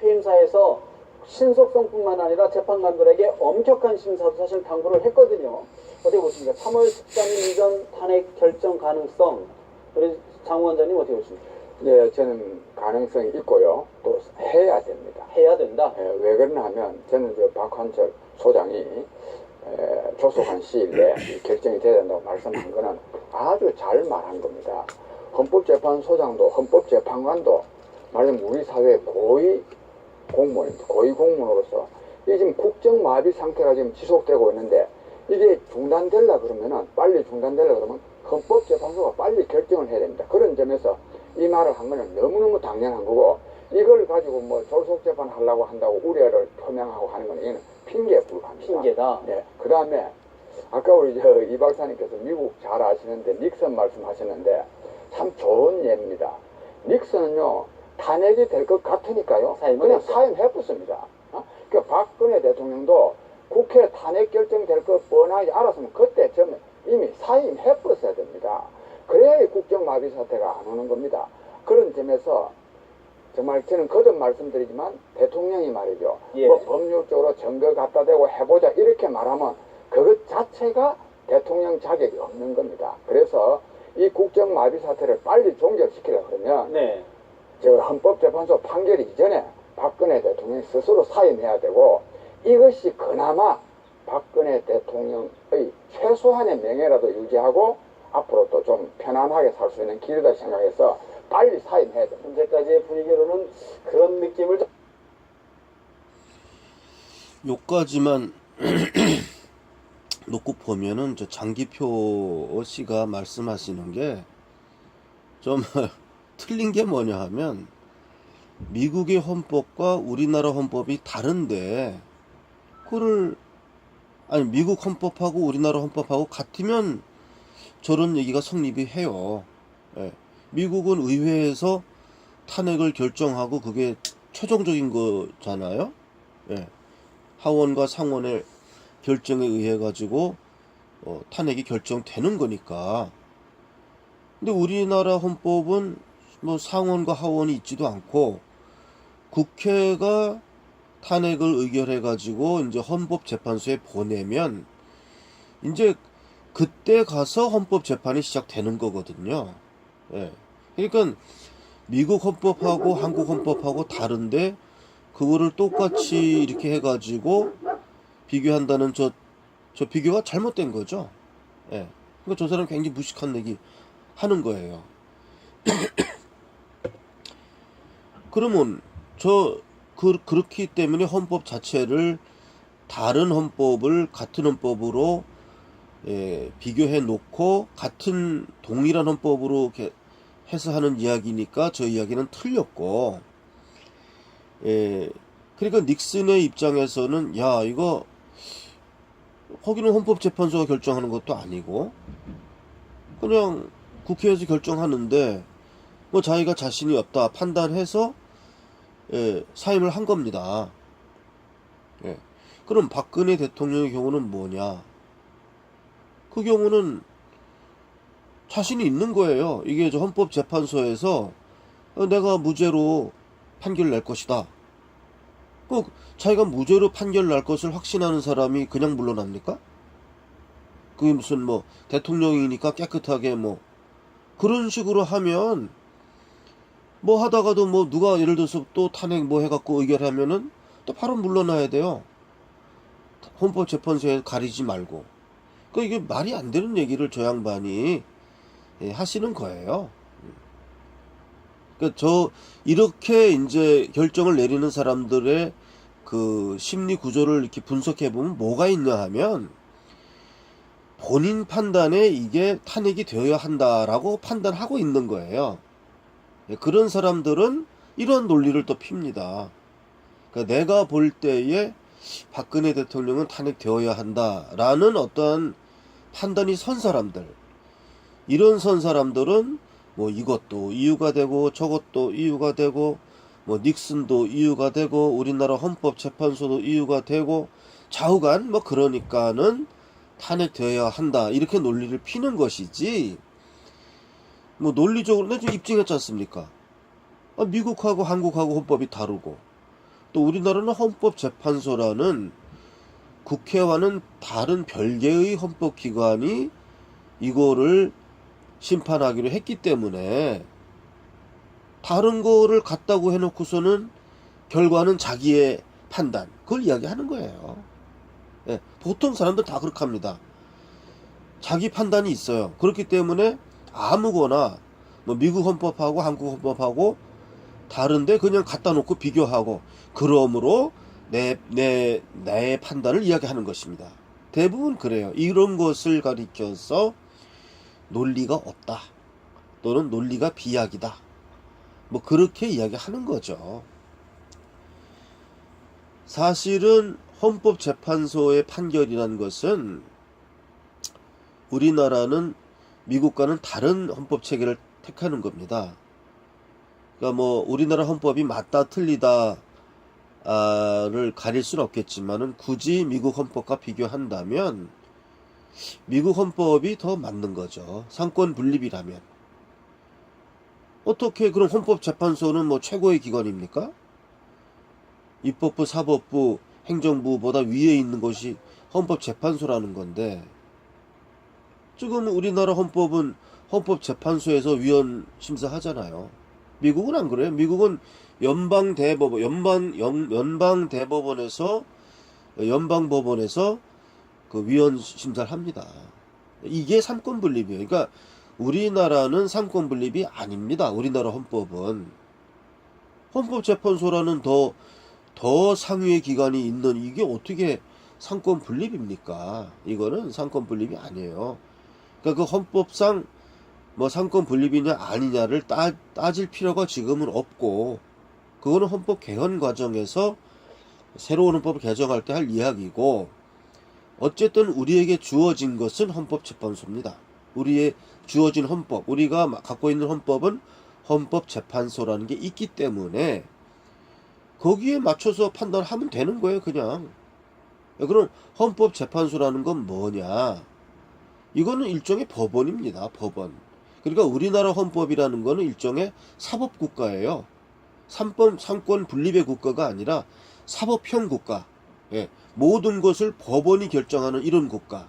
퇴임사에서 신속성뿐만 아니라 재판관들에게 엄격한 심사도 사실 당부를 했거든요. 어떻게 보십니까? 3월 13일 이전 탄핵 결정 가능성, 우리 장 원장님 어떻게 보십니까? 네, 저는 가능성이 있고요. 또 해야 됩니다. 해야 된다? 왜 그러냐 하면 저는 박환철 소장이 조속한 시일 내에 결정이 돼야 된다고 말씀한 거는 아주 잘 말한 겁니다. 헌법재판소장도 헌법재판관도 말하자면 우리 사회의 고위 공무원입니다. 고위 공무원으로서 이 지금 국정마비 상태가 지금 지속되고 있는데 이게 중단되려 그러면은 빨리 중단되려 그러면 헌법재판소가 빨리 결정을 해야 됩니다. 그런 점에서 이 말을 한 거는 너무너무 당연한 거고 이걸 가지고 뭐 졸속재판 하려고 한다고 우려를 표명하고 하는 건 이거는 핑계에 불과합니다. 핑계다. 네. 그 다음에 아까 우리 이 박사님께서 미국 잘 아시는데 닉슨 말씀하셨는데 참 좋은 예입니다. 닉슨은요 탄핵이 될 것 같으니까요 그냥 사임해봤습니다. 그 박근혜 대통령도 국회 탄핵 결정될 것 뻔하게 알았으면 그때 좀 이미 사임해봤어야 됩니다. 그래야 국정마비 사태가 안 오는 겁니다. 그런 점에서 정말 저는 거듭 말씀드리지만 대통령이 말이죠. 예. 뭐 법률적으로 증거 갖다 대고 해보자 이렇게 말하면 그것 자체가 대통령 자격이 없는 겁니다. 그래서 이 국정마비 사태를 빨리 종결시키려고 그러면 네. 저 헌법재판소 판결 이전에 박근혜 대통령이 스스로 사임해야 되고 이것이 그나마 박근혜 대통령의 최소한의 명예라도 유지하고 앞으로 또 좀 편안하게 살 수 있는 길이다 생각해서 빨리 사임해야 됩니다. 현재까지의 분위기로는 그런 느낌을 좀... 요까지만 놓고 보면은 저 장기표 씨가 말씀하시는 게 좀 틀린 게 뭐냐 하면 미국의 헌법과 우리나라 헌법이 다른데 그거를 아니 미국 헌법하고 우리나라 헌법하고 같으면 저런 얘기가 성립이 해요. 예. 미국은 의회에서 탄핵을 결정하고 그게 최종적인 거잖아요. 예. 하원과 상원의 결정에 의해 가지고 탄핵이 결정되는 거니까. 근데 우리나라 헌법은 뭐 상원과 하원이 있지도 않고 국회가 탄핵을 의결해 가지고 이제 헌법재판소에 보내면 이제 그때 가서 헌법재판이 시작되는 거거든요. 예. 그러니까 미국 헌법하고 한국 헌법하고 다른데 그거를 똑같이 이렇게 해가지고 비교한다는 저 비교가 잘못된 거죠. 예. 그러니까 저 사람 굉장히 무식한 얘기 하는 거예요. 그러면 그렇기 때문에 헌법 자체를 다른 헌법을 같은 헌법으로 비교해 놓고 같은 동일한 헌법으로 이렇게 해서 하는 이야기니까 저 이야기는 틀렸고, 그러니까 닉슨의 입장에서는 야 이거 거기는 헌법재판소가 결정하는 것도 아니고 그냥 국회에서 결정하는데 뭐 자기가 자신이 없다 판단해서 사임을 한 겁니다. 그럼 박근혜 대통령의 경우는 뭐냐? 그 경우는 자신이 있는 거예요. 이게 저 헌법재판소에서 내가 무죄로 판결 낼 것이다. 자기가 무죄로 판결 날 것을 확신하는 사람이 그냥 물러납니까? 그게 무슨 뭐 대통령이니까 깨끗하게 뭐 그런 식으로 하면 뭐 하다가도 뭐 누가 예를 들어서 또 탄핵 뭐 해갖고 의결하면은 또 바로 물러나야 돼요. 헌법재판소에 가리지 말고. 이게 말이 안 되는 얘기를 저 양반이 하시는 거예요. 이렇게 이제 결정을 내리는 사람들의 그 심리 구조를 이렇게 분석해 보면 뭐가 있냐 하면 본인 판단에 이게 탄핵이 되어야 한다라고 판단하고 있는 거예요. 그런 사람들은 이런 논리를 또 핍니다. 그러니까 내가 볼 때에 박근혜 대통령은 탄핵되어야 한다라는 어떠한 판단이 선 사람들, 이런 선 사람들은 뭐 이것도 이유가 되고 저것도 이유가 되고 뭐 닉슨도 이유가 되고 우리나라 헌법재판소도 이유가 되고 좌우간 뭐 그러니까는 탄핵되어야 한다 이렇게 논리를 피는 것이지, 뭐 논리적으로 내가 좀 입증했지 않습니까? 미국하고 한국하고 헌법이 다르고 또 우리나라는 헌법재판소라는 국회와는 다른 별개의 헌법기관이 이거를 심판하기로 했기 때문에 다른 거를 같다고 해놓고서는 결과는 자기의 판단, 그걸 이야기하는 거예요. 예, 보통 사람들 다 그렇게 합니다. 자기 판단이 있어요. 그렇기 때문에 아무거나 뭐 미국 헌법하고 한국 헌법하고 다른데 그냥 갖다 놓고 비교하고, 그러므로 내 판단을 이야기하는 것입니다. 대부분 그래요. 이런 것을 가리켜서 논리가 없다, 또는 논리가 비약이다, 뭐 그렇게 이야기하는 거죠. 사실은 헌법재판소의 판결이라는 것은 우리나라는 미국과는 다른 헌법 체계를 택하는 겁니다. 그러니까 뭐 우리나라 헌법이 맞다 틀리다를 가릴 수는 없겠지만은 굳이 미국 헌법과 비교한다면 미국 헌법이 더 맞는 거죠. 상권 분립이라면. 어떻게 그럼 헌법재판소는 뭐 최고의 기관입니까? 입법부, 사법부, 행정부보다 위에 있는 것이 헌법재판소라는 건데, 지금 우리나라 헌법은 헌법재판소에서 위헌 심사하잖아요. 미국은 안 그래요. 미국은 연방법원에서 그 위헌 심사를 합니다. 이게 삼권 분립이에요. 그러니까 우리나라는 삼권 분립이 아닙니다. 우리나라 헌법은. 헌법재판소라는 더 상위의 기관이 있는 이게 어떻게 삼권 분립입니까? 이거는 삼권 분립이 아니에요. 그러니까 그 헌법상 뭐 삼권 분립이냐 아니냐를 따질 필요가 지금은 없고, 그거는 헌법 개헌 과정에서 새로운 헌법을 개정할 때 할 이야기고, 어쨌든 우리에게 주어진 것은 헌법재판소입니다. 우리의 주어진 헌법, 우리가 갖고 있는 헌법은 헌법재판소라는 게 있기 때문에 거기에 맞춰서 판단하면 되는 거예요, 그냥. 그럼 헌법재판소라는 건 뭐냐? 이거는 일종의 법원입니다, 법원. 그러니까 우리나라 헌법이라는 거는 일종의 사법국가예요. 삼권 분립의 국가가 아니라 사법형 국가. 예, 모든 것을 법원이 결정하는 이런 국가.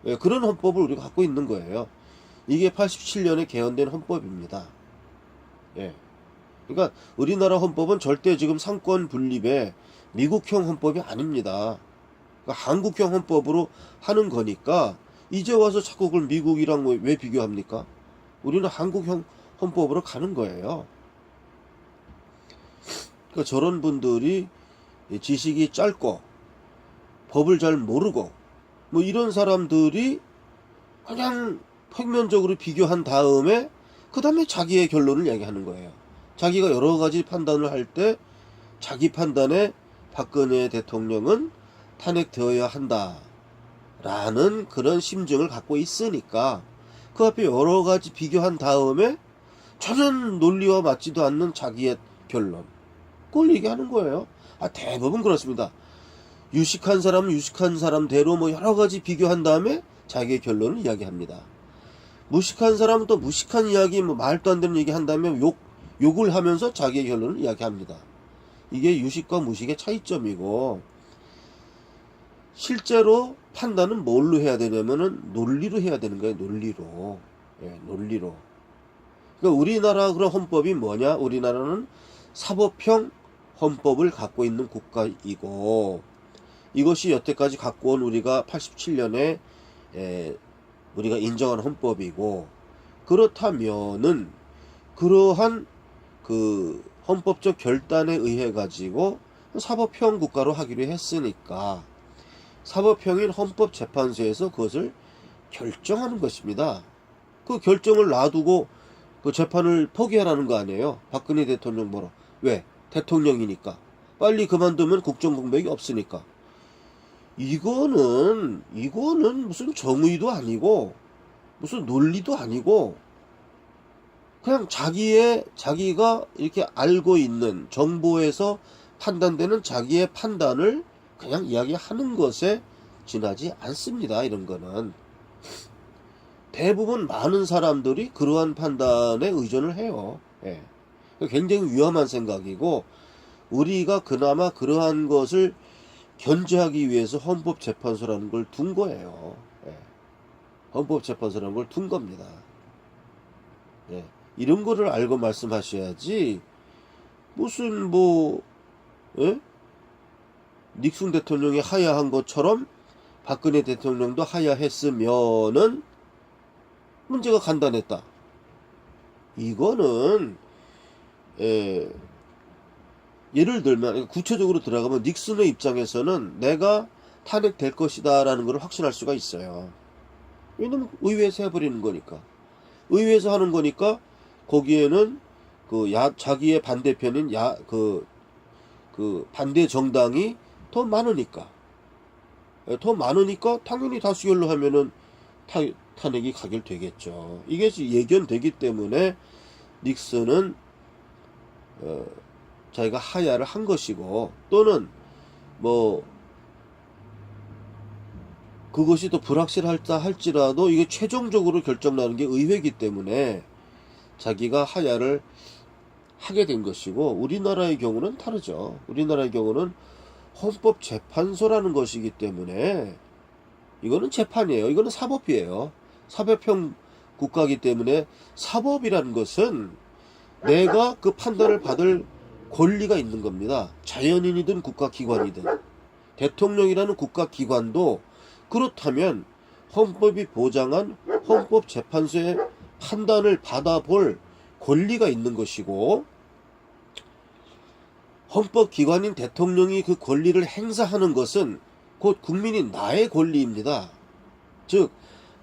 예, 그런 헌법을 우리가 갖고 있는 거예요. 이게 87년에 개헌된 헌법입니다. 예. 그러니까 우리나라 헌법은 절대 지금 상권 분립의 미국형 헌법이 아닙니다. 그러니까 한국형 헌법으로 하는 거니까 이제 와서 자꾸 그걸 미국이랑 왜 비교합니까? 우리는 한국형 헌법으로 가는 거예요. 그러니까 저런 분들이 지식이 짧고 법을 잘 모르고 뭐 이런 사람들이 그냥 평면적으로 비교한 다음에 그 다음에 자기의 결론을 얘기하는 거예요. 자기가 여러 가지 판단을 할 때 자기 판단에 박근혜 대통령은 탄핵되어야 한다라는 그런 심증을 갖고 있으니까 그 앞에 여러 가지 비교한 다음에 전혀 논리와 맞지도 않는 자기의 결론, 그걸 얘기하는 거예요. 대부분 그렇습니다. 유식한 사람은 유식한 사람대로 뭐 여러 가지 비교한 다음에 자기의 결론을 이야기합니다. 무식한 사람은 또 무식한 이야기, 뭐 말도 안 되는 얘기 한 다음에 욕을 하면서 자기의 결론을 이야기합니다. 이게 유식과 무식의 차이점이고, 실제로 판단은 뭘로 해야 되냐면은 논리로 해야 되는 거예요. 논리로. 예, 논리로. 그러니까 우리나라 그런 헌법이 뭐냐? 우리나라는 사법형 헌법을 갖고 있는 국가이고, 이것이 여태까지 갖고 온 우리가 87년에 우리가 인정한 헌법이고, 그렇다면은 그러한 그 헌법적 결단에 의해 가지고 사법형 국가로 하기로 했으니까 사법형인 헌법재판소에서 그것을 결정하는 것입니다. 그 결정을 놔두고 그 재판을 포기하라는 거 아니에요. 박근혜 대통령 뭐라. 왜? 대통령이니까. 빨리 그만두면 국정공백이 없으니까. 이거는 무슨 정의도 아니고 무슨 논리도 아니고 그냥 자기가 이렇게 알고 있는 정보에서 판단되는 자기의 판단을 그냥 이야기하는 것에 지나지 않습니다. 이런 거는 대부분 많은 사람들이 그러한 판단에 의존을 해요. 예. 굉장히 위험한 생각이고, 우리가 그나마 그러한 것을 견제하기 위해서 헌법재판소라는 걸 둔 거예요. 예. 헌법재판소라는 걸 둔 겁니다. 예. 이런 거를 알고 말씀하셔야지 무슨 예? 닉슨 대통령이 하야한 것처럼 박근혜 대통령도 하야했으면은 문제가 간단했다. 이거는 예를 들면 구체적으로 들어가면 닉슨의 입장에서는 내가 탄핵될 것이다 라는 걸 확신할 수가 있어요. 왜냐면 의회에서 해버리는 거니까. 의회에서 하는 거니까 거기에는 자기의 반대편인 반대 정당이 더 많으니까. 더 많으니까 당연히 다수결로 하면은 탄핵이 가결되겠죠. 이게 예견되기 때문에 닉슨은 자기가 하야를 한 것이고, 또는 그것이 더 불확실하다 할지라도 이게 최종적으로 결정나는 게 의회이기 때문에 자기가 하야를 하게 된 것이고, 우리나라의 경우는 다르죠. 우리나라의 경우는 헌법재판소라는 것이기 때문에 이거는 재판이에요. 이거는 사법이에요. 사법형 국가이기 때문에 사법이라는 것은 내가 그 판단을 받을 권리가 있는 겁니다. 자연인이든 국가기관이든. 대통령이라는 국가기관도 그렇다면 헌법이 보장한 헌법재판소의 판단을 받아볼 권리가 있는 것이고, 헌법기관인 대통령이 그 권리를 행사하는 것은 곧 국민인 나의 권리입니다. 즉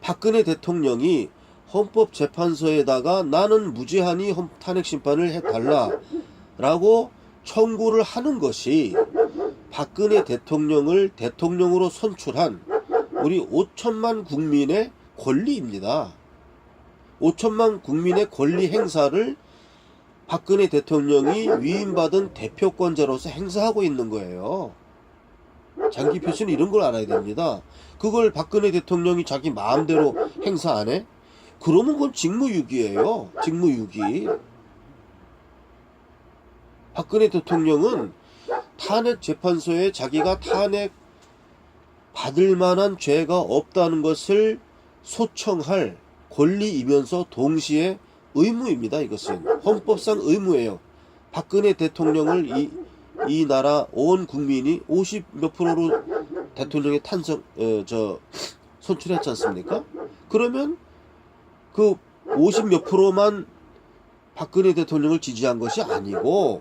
박근혜 대통령이 헌법재판소에다가 나는 무죄하니 탄핵심판을 해달라 라고 청구를 하는 것이 박근혜 대통령을 대통령으로 선출한 우리 5천만 국민의 권리입니다. 5천만 국민의 권리 행사를 박근혜 대통령이 위임받은 대표권자로서 행사하고 있는 거예요. 장기 표시는 이런 걸 알아야 됩니다. 그걸 박근혜 대통령이 자기 마음대로 행사 안 해? 그러면 그건 직무유기예요. 직무유기. 박근혜 대통령은 탄핵재판소에 자기가 탄핵 받을 만한 죄가 없다는 것을 소청할 권리이면서 동시에 의무입니다. 이것은 헌법상 의무예요. 박근혜 대통령을 이 나라 온 국민이 50 몇 프로로 대통령에 선출했지 않습니까? 그러면 그 50 몇 프로만 박근혜 대통령을 지지한 것이 아니고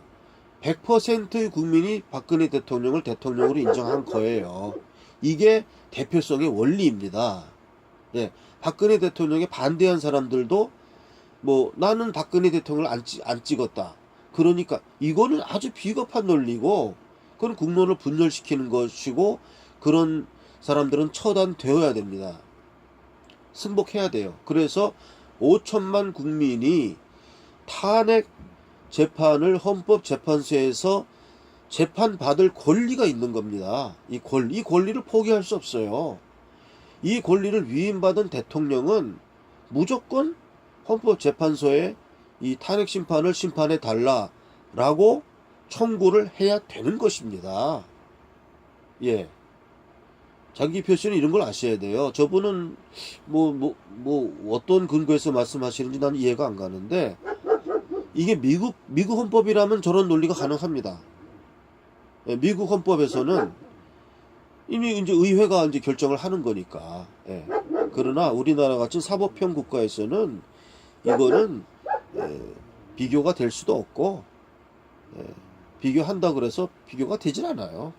100%의 국민이 박근혜 대통령을 대통령으로 인정한 거예요. 이게 대표성의 원리입니다. 예, 박근혜 대통령에 반대한 사람들도 나는 박근혜 대통령을 안 찍었다. 그러니까 이거는 아주 비겁한 논리고, 그건 국론을 분열시키는 것이고, 그런 사람들은 처단되어야 됩니다. 승복해야 돼요. 그래서 5천만 국민이 탄핵 재판을 헌법재판소에서 재판받을 권리가 있는 겁니다. 이 권리를 포기할 수 없어요. 이 권리를 위임받은 대통령은 무조건 헌법재판소에 이 탄핵심판을 심판해 달라라고 청구를 해야 되는 것입니다. 예. 장기 표시는 이런 걸 아셔야 돼요. 저분은 어떤 근거에서 말씀하시는지 나는 이해가 안 가는데, 이게 미국 헌법이라면 저런 논리가 가능합니다. 예, 미국 헌법에서는 이미 이제 의회가 이제 결정을 하는 거니까. 예. 그러나 우리나라 같은 사법형 국가에서는 이거는 비교가 될 수도 없고, 비교한다 그래서 비교가 되질 않아요.